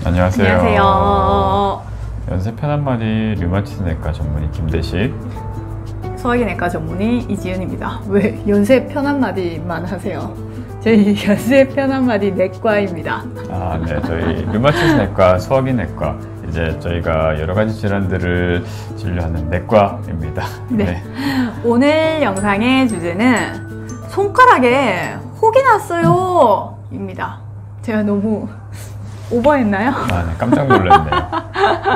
안녕하세요. 안녕하세요. 연세 편한마디 류마티스 내과 전문의 김대식. 소화기내과 전문의 이지은입니다. 왜 연세 편한마디만 하세요? 저희 연세 편한마디 내과입니다. 아, 네. 저희 류마티스 내과, 소화기 내과, 이제 저희가 여러 가지 질환들을 진료하는 내과입니다. 네. 오늘 영상의 주제는 손가락에 혹이 났어요 입니다. 제가 너무 오버했나요? 아, 네. 깜짝 놀랐네요.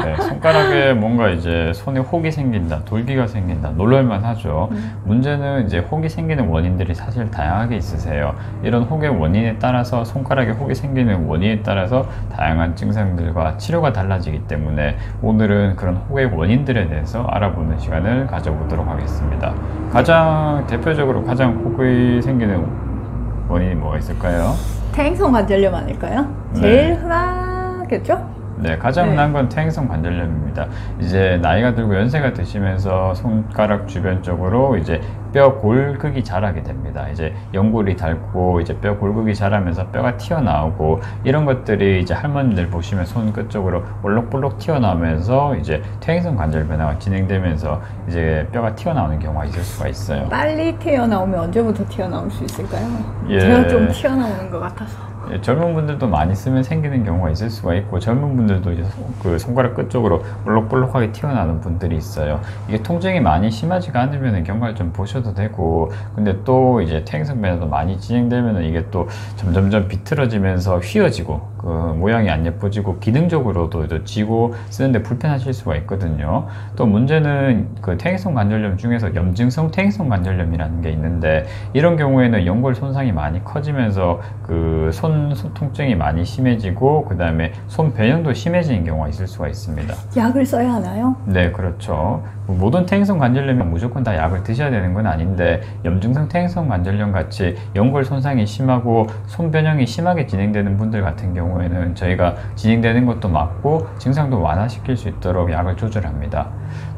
네, 손가락에 뭔가 이제 손에 혹이 생긴다, 돌기가 생긴다, 놀랄만 하죠. 문제는 이제 혹이 생기는 원인들이 사실 다양하게 있으세요. 이런 혹의 원인에 따라서 손가락에 혹이 생기는 원인에 따라서 다양한 증상들과 치료가 달라지기 때문에 오늘은 그런 혹의 원인들에 대해서 알아보는 시간을 가져보도록 하겠습니다. 가장 대표적으로 가장 혹이 생기는 원인이 뭐가 있을까요? 퇴행성 관절염 아닐까요? 네. 제일 흔하겠죠? 네, 가장 흔한 건 퇴행성 관절염입니다. 이제 나이가 들고 연세가 드시면서 손가락 주변 쪽으로 이제 뼈 골극이 자라게 됩니다. 이제 연골이 닳고 이제 뼈 골극이 자라면서 뼈가 튀어나오고 이런 것들이 이제 할머니들 보시면 손 끝쪽으로 볼록볼록 튀어나오면서 이제 퇴행성 관절 변화가 진행되면서 이제 뼈가 튀어나오는 경우가 있을 수가 있어요. 빨리 튀어나오면 언제부터 튀어나올 수 있을까요? 예. 제가 좀 튀어나오는 것 같아서. 젊은 분들도 많이 쓰면 생기는 경우가 있을 수가 있고, 젊은 분들도 이제 그 손가락 끝쪽으로 볼록볼록하게 튀어나오는 분들이 있어요. 이게 통증이 많이 심하지가 않으면 경과를 좀 보셔도 되고, 근데 또 이제 퇴행성 변화도 많이 진행되면 이게 또 점점점 비틀어지면서 휘어지고 그 모양이 안 예뻐지고 기능적으로도 지고 쓰는데 불편하실 수가 있거든요. 또 문제는 그 퇴행성 관절염 중에서 염증성 퇴행성 관절염이라는 게 있는데, 이런 경우에는 연골 손상이 많이 커지면서 그 손 통증이 많이 심해지고 그 다음에 손 변형도 심해지는 경우가 있을 수가 있습니다. 약을 써야 하나요? 네, 그렇죠. 모든 퇴행성 관절염이 무조건 다 약을 드셔야 되는 건 아닌데, 염증성 퇴행성 관절염 같이 연골 손상이 심하고 손 변형이 심하게 진행되는 분들 같은 경우에는 저희가 진행되는 것도 막고 증상도 완화시킬 수 있도록 약을 조절합니다.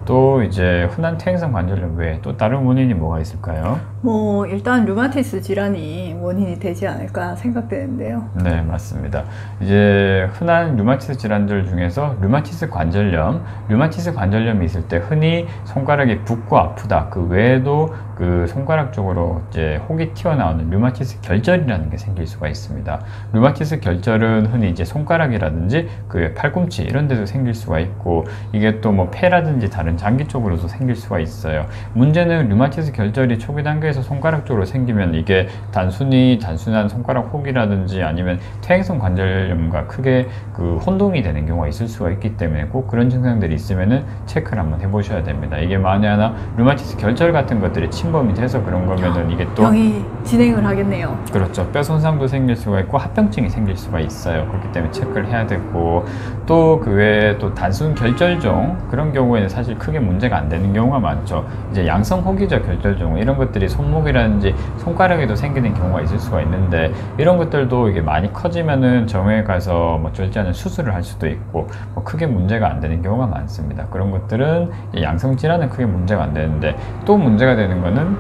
또 이제 흔한 퇴행성 관절염 외에 또 다른 원인이 뭐가 있을까요? 뭐 일단 류마티스 질환이 원인이 되지 않을까 생각되는데요. 네, 맞습니다. 이제 흔한 류마티스 질환들 중에서 류마티스 관절염이 있을 때 흔히 손가락이 붓고 아프다. 그 외에도 그 손가락 쪽으로 이제 혹이 튀어나오는 류마티스 결절이라는 게 생길 수가 있습니다. 류마티스 결절은 흔히 이제 손가락이라든지 그 팔꿈치 이런 데도 생길 수가 있고, 이게 또 뭐 폐라든지 다른 장기 쪽으로도 생길 수가 있어요. 문제는 류마티스 결절이 초기 단계에서 손가락 쪽으로 생기면 이게 단순한 손가락 혹이라든지 아니면 퇴행성 관절염과 크게 그 혼동이 되는 경우가 있을 수가 있기 때문에 꼭 그런 증상들이 있으면은 체크를 한번 해보셔야 됩니다. 이게 만에 하나 류마티스 결절 같은 것들이 침범이 돼서 그런 거면은 이게 또 병이 진행을 하겠네요. 그렇죠. 뼈 손상도 생길 수가 있고 합병증이 생길 수가 있어요. 그렇기 때문에 체크를 해야 되고, 또 그 외에 또 단순 결절종 그런 경우에는 사실 크게 문제가 안 되는 경우가 많죠. 이제 양성 호기적 결절종 이런 것들이 손목이라든지 손가락에도 생기는 경우가 있을 수가 있는데, 이런 것들도 이게 많이 커지면은 정형외과 가서 뭐 절제하는 수술을 할 수도 있고 뭐 크게 문제가 안 되는 경우가 많습니다. 그런 것들은 양성 질환은 크게 문제가 안 되는데, 또 문제가 되는 거는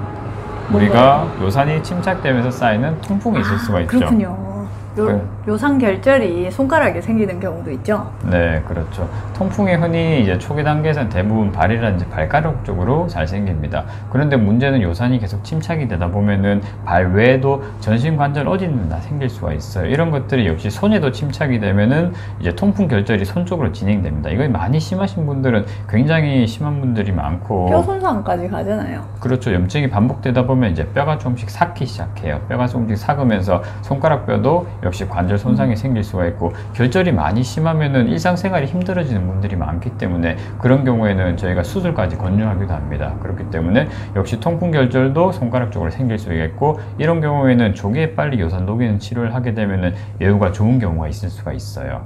우리가 요산이 침착되면서 쌓이는 통풍이 있을 수가 있죠. 그렇군요. 요상 결절이 손가락에 생기는 경우도 있죠. 네, 그렇죠. 통풍이 흔히 이제 초기 단계에서는 대부분 발이라든지 발가락 쪽으로 잘 생깁니다. 그런데 문제는 요산이 계속 침착이 되다 보면은 발 외에도 전신 관절 어디든 다 생길 수가 있어요. 이런 것들이 역시 손에도 침착이 되면은 이제 통풍 결절이 손 쪽으로 진행됩니다. 이거 많이 심하신 분들은 굉장히 심한 분들이 많고 뼈 손상까지 가잖아요. 그렇죠. 염증이 반복되다 보면 이제 뼈가 조금씩 삭기 시작해요. 뼈가 조금씩 삭으면서 손가락 뼈도 역시 관절 손상이 생길 수가 있고, 결절이 많이 심하면은 일상생활이 힘들어지는 분들이 많기 때문에 그런 경우에는 저희가 수술까지 권유하기도 합니다. 그렇기 때문에 역시 통풍 결절도 손가락 쪽으로 생길 수 있겠고, 이런 경우에는 조기에 빨리 요산 녹이는 치료를 하게 되면은 예후가 좋은 경우가 있을 수가 있어요.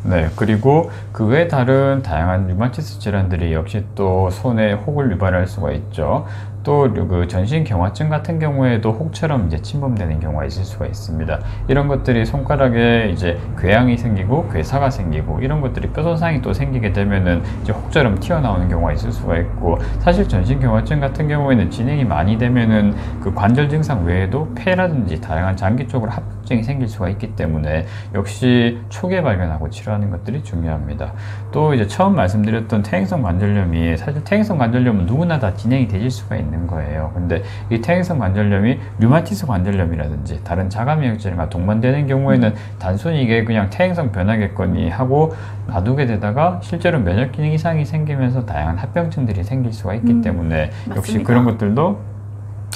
네, 그리고 그 외 다른 다양한 류마티스 질환들이 역시 또 손에 혹을 유발할 수가 있죠. 또 그 전신 경화증 같은 경우에도 혹처럼 이제 침범되는 경우가 있을 수가 있습니다. 이런 것들이 손가락에 이제 궤양이 생기고 괴사가 생기고 이런 것들이 뼈 손상이 또 생기게 되면은 이제 혹처럼 튀어나오는 경우가 있을 수가 있고, 사실 전신 경화증 같은 경우에는 진행이 많이 되면은 그 관절 증상 외에도 폐라든지 다양한 장기 쪽으로 합병증이 생길 수가 있기 때문에 역시 초기에 발견하고 치료하는 것들이 중요합니다. 또 이제 처음 말씀드렸던 퇴행성 관절염이 사실 퇴행성 관절염은 누구나 다 진행이 되실 수가 있는 거예요. 근데 이 퇴행성 관절염이 류마티스 관절염이라든지 다른 자가면역질환과 동반되는 경우에는 단순히 이게 그냥 퇴행성 변화겠거니 하고 놔두게 되다가 실제로 면역 기능 이상이 생기면서 다양한 합병증들이 생길 수가 있기 때문에 역시 맞습니다. 그런 것들도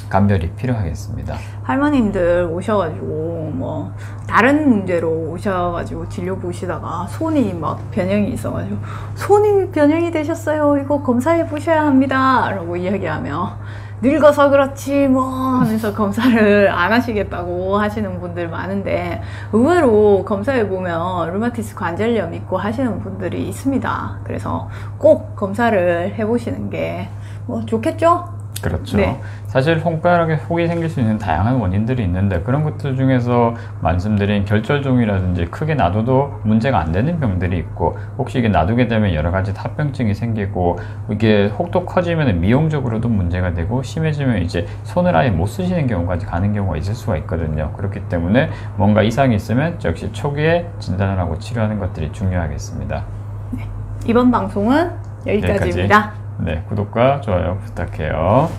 감별이 필요하겠습니다. 할머님들 오셔가지고 뭐 다른 문제로 오셔가지고 진료 보시다가 손이 막 변형이 있어가지고 손이 변형이 되셨어요. 이거 검사해 보셔야 합니다. 라고 이야기하며 늙어서 그렇지 뭐 하면서 검사를 안 하시겠다고 하시는 분들 많은데 의외로 검사해 보면 류마티스 관절염 있고 하시는 분들이 있습니다. 그래서 꼭 검사를 해보시는 게 뭐 좋겠죠? 그렇죠. 네. 사실 손가락에 혹이 생길 수 있는 다양한 원인들이 있는데 그런 것들 중에서 말씀드린 결절종이라든지 크게 놔둬도 문제가 안 되는 병들이 있고 혹시 이게 놔두게 되면 여러 가지 합병증이 생기고 이게 혹도 커지면 미용적으로도 문제가 되고 심해지면 이제 손을 아예 못 쓰시는 경우까지 가는 경우가 있을 수가 있거든요. 그렇기 때문에 뭔가 이상이 있으면 역시 초기에 진단을 하고 치료하는 것들이 중요하겠습니다. 이번 방송은 여기까지입니다. 네, 구독과 좋아요 부탁해요.